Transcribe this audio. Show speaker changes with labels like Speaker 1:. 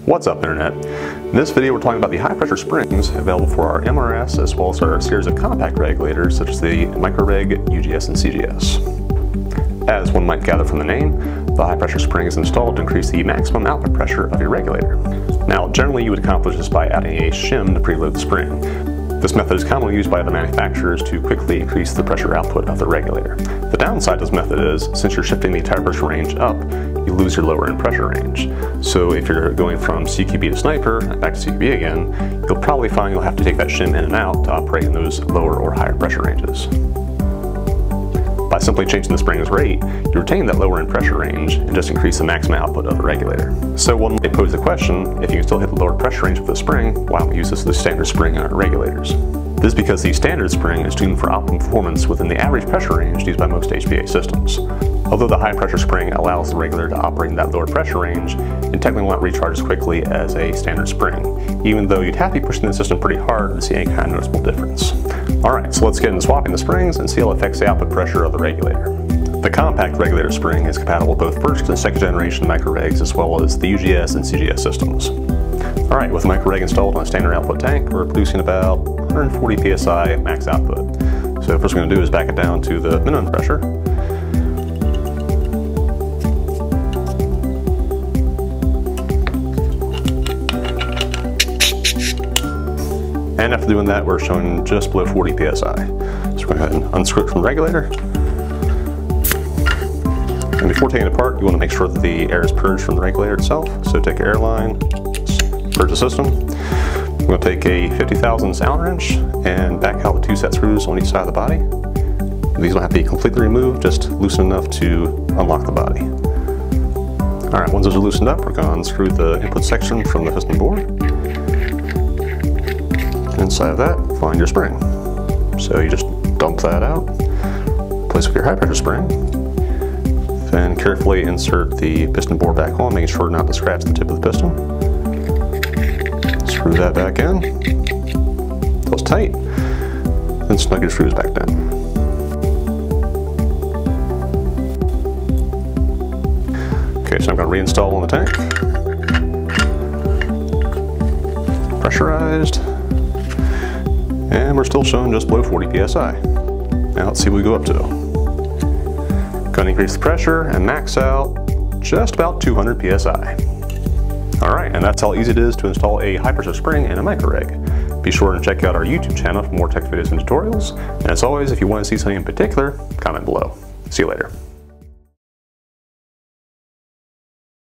Speaker 1: What's up, Internet? In this video we're talking about the high pressure springs available for our MRS as well as our series of compact regulators such as the Micro Reg, UGS, and CGS. As one might gather from the name, the high pressure spring is installed to increase the maximum output pressure of your regulator. Now generally you would accomplish this by adding a shim to preload the spring. This method is commonly used by the manufacturers to quickly increase the pressure output of the regulator. The downside to this method is, since you're shifting the tire pressure range up, you lose your lower end pressure range. So if you're going from CQB to sniper and back to CQB again, you'll probably find you'll have to take that shim in and out to operate in those lower or higher pressure ranges. By simply changing the spring's rate, you retain that lower end pressure range and just increase the maximum output of the regulator. So one might pose the question, if you can still hit the lower pressure range with the spring, why don't we use this as the standard spring in our regulators? This is because the standard spring is tuned for optimum performance within the average pressure range used by most HPA systems. Although the high pressure spring allows the regulator to operate in that lower pressure range, it technically will not recharge as quickly as a standard spring, even though you'd have to be pushing the system pretty hard to see any kind of noticeable difference. Alright, so let's get into swapping the springs and see how it affects the output pressure of the regulator. The compact regulator spring is compatible with both first and second generation Micro Regs as well as the UGS and CGS systems. Alright, with the Micro Reg installed on a standard output tank, we're producing about 140 psi max output. So first we're going to do is back it down to the minimum pressure. And after doing that, we're showing just below 40 psi. So we're going to go ahead and unscrew it from the regulator. And before taking it apart, you want to make sure that the air is purged from the regulator itself. So take your air line, purge the system. We're going to take a 50 thousandths Allen wrench and back out the two set screws on each side of the body. These don't have to be completely removed, just loosen enough to unlock the body. Alright, once those are loosened up, we're going to unscrew the input section from the piston board. Inside of that, find your spring. So you just dump that out, place with your high pressure spring, then carefully insert the piston bore back on, making sure not to scratch the tip of the piston. Screw that back in, till it's tight, then snug your screws back down. Okay, so I'm going to reinstall on the tank. Pressurized. And we're still showing just below 40 psi. Now let's see what we go up to. Going to increase the pressure and max out just about 200 psi. Alright, and that's how easy it is to install a high pressure spring in a Micro Reg. Be sure to check out our YouTube channel for more tech videos and tutorials. And as always, if you want to see something in particular, comment below. See you later.